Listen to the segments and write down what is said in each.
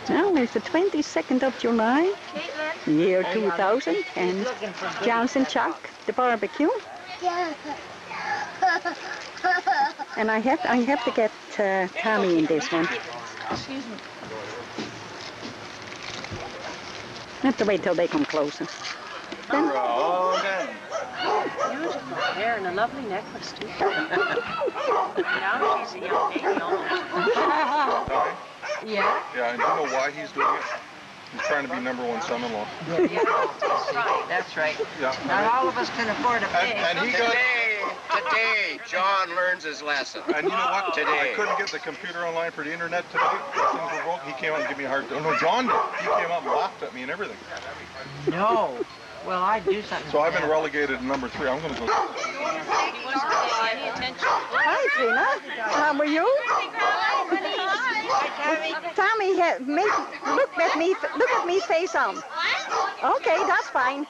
Now it's the 22nd of July, year 2000, and Johnson Chuck, the barbecue. And I have to get Tommy in this one. Excuse me. I have to wait till they come closer. Then, Beautiful hair and a lovely necklace too. Now she's a young baby almost. Yeah? Yeah, and do you know why he's doing it? He's trying to be #1 son-in-law. That's right. Yeah. Not all of us can afford a pig. And he got... Today, John learns his lesson. And you know what? Today. I couldn't get the computer online for the internet today. Things were broke. He came out and gave me a hard time. No, John did. He came out and laughed at me and everything. No. Well, I'd do something. So I've been relegated to #3. I'm going to go... He wasn't paying any attention. hi, Trina. How are you? Tommy, look at me face on. Okay, that's fine.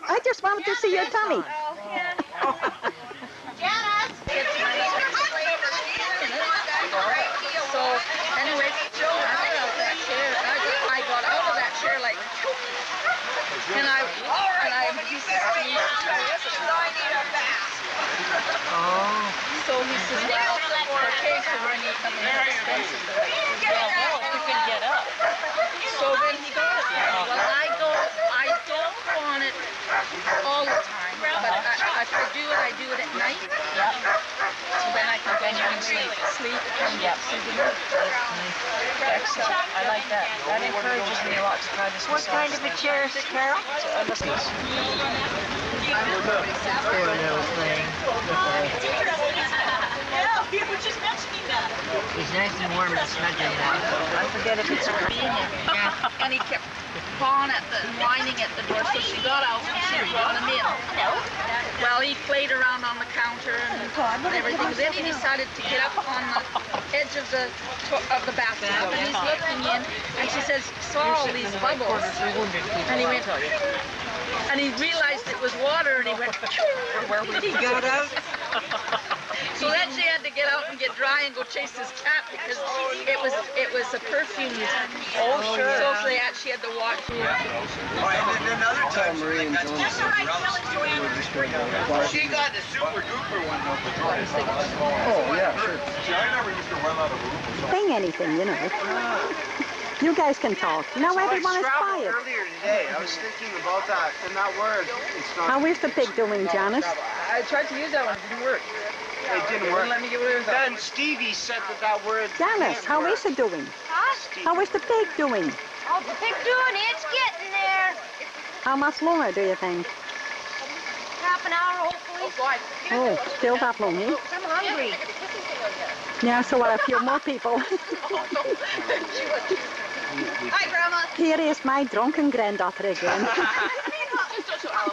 I just wanted to see your tummy. So, anyway, Joe got out of that chair, and I got out of that chair like, and he said to me, I need a bath. So he says, well, okay, so when you come in, it's expensive. Well, you can get up. So then he goes, well, I don't want it all the time, but if I do it at night. So then you can sleep and sleep in bed. Excellent. I like that. That encourages me a lot to try this. What kind of a chair is it, Carol? Poor little thing. He was just mentioning that. He's nice and warm and snuggly now. I forget if it's convenient. And he kept pawing at the, whining at the door, so she got out and she brought him in. Well, he played around on the counter and everything. Then he decided to get up on the edge of the bathtub, and he's looking in, and she says, saw all these bubbles. And he went, and he realized it was water, and he went, where he got out. So then she had to get out and get dry and go chase his cat because it was a perfume. Oh, sure. So she had to watch. And then another time, Marie and John. she got the super duper one. Oh, yeah, sure. See, I never used to run out of room or something. Sing anything, you know. You guys can talk. Now everyone is quiet. Earlier today, I was thinking about that, and that word, it's not... How is the pig doing, Janice? I tried to use that one. It didn't work. It didn't work. Let me get rid of that. Then Stevie said that word... Janice, how is it doing? How is the pig doing? Oh, the pig's doing it. It's getting there. How much longer do you think? Half an hour, hopefully. Oh, still that long, eh? I'm hungry. Yeah, so are a few more people. Hi, Grandma. Here is my drunken granddaughter again.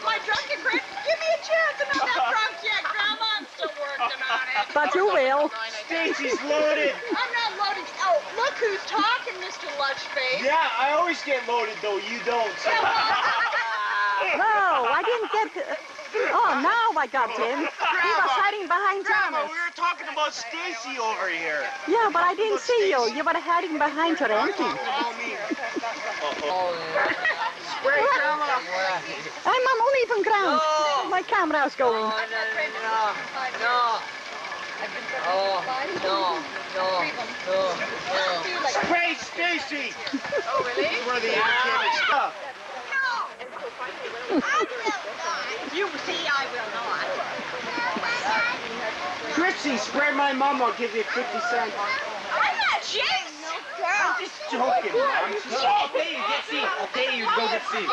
My drunken friend, give me a chance. I'm not that drunk yet, Grandma. I'm still working on it. But you will. Stacy's loaded. I'm not loaded. Oh, look who's talking, Mr. Lunchface. Yeah, I always get loaded, though. You don't. So. No, I didn't get... Oh, now I got him. He was hiding behind Grandma, Janice. we were talking about Stacy over here. Yeah, but I didn't see you. You were hiding behind your auntie. Spray, Grandma. I'm on even ground. My camera's going. Spray Stacy! Oh, really? Where the kid stuff. You see, I will not. Trixie, spray my mom. I'll give you 50 cents. I'm not jinx. I'm just joking, Mom. I'll pay you. Get seat. I'll pay you. Go get seat.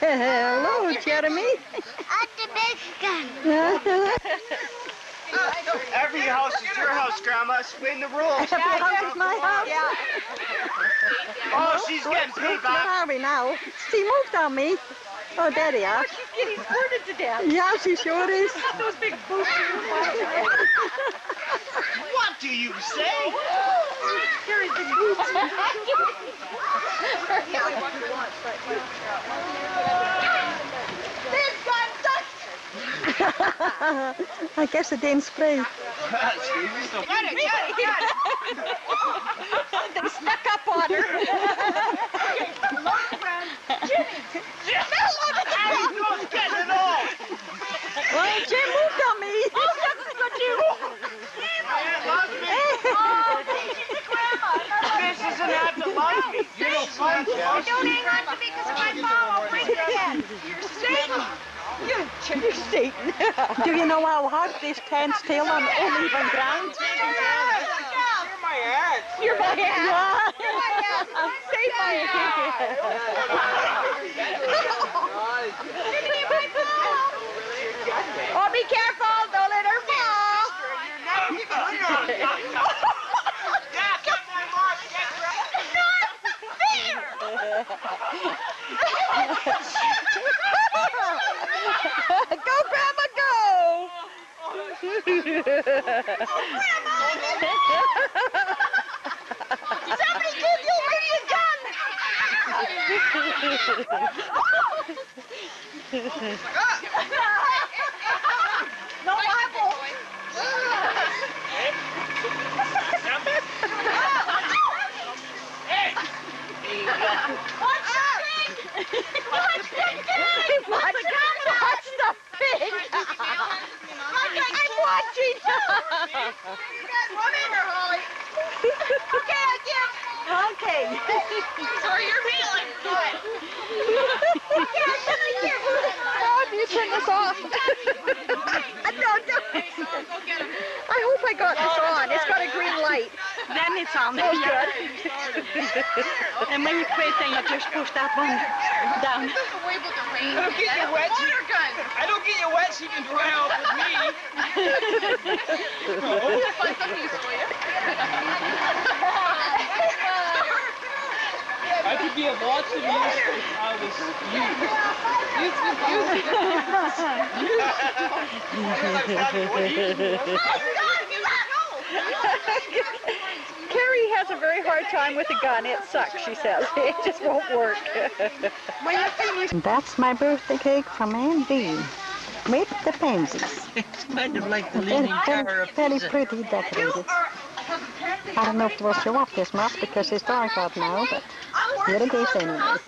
Hello, Jeremy. At the big gun. Every house is your house, Grandma. Explain the rules. Every house is my house. Oh, she's getting paid Where back. are we now? She moved on me. Oh, there they are. She's getting squirted to death. Yeah, she sure is. Those big boots. What do you say? Carries big boots. This gun sucks. I guess it didn't spray. They snuck up Don't hang on to me because if I fall, I'll break your head. You're Satan. You're Satan. Do you know how hard this can still on uneven ground? You're my aunt. You're my aunt. Say my aunt. Oh, be careful. Don't let her fall. Go, Grandma, go! Somebody give you a gun! No apple! Watch the pig! I'm watching! Okay, I give. Okay. Sorry, you're feeling good. Oh, you turn this off. No. I hope I got this on. It's got a green light. Then it's on. Oh, good. And when you quit, then you just push that one down. Away with the rain. I don't get you wet. Water gun. I don't get you wet so you can dry off with me. Find something for you. I could be of lots of use out of this Carrie has a very hard time with a gun. It sucks, she says. It just won't work. That's my birthday cake from Ann B. With the pansies. It's kind of like the Leaning Tower of Very Pisa. pretty decorated. I don't know if it will show up this much because it's dark out now, but here it is anyway.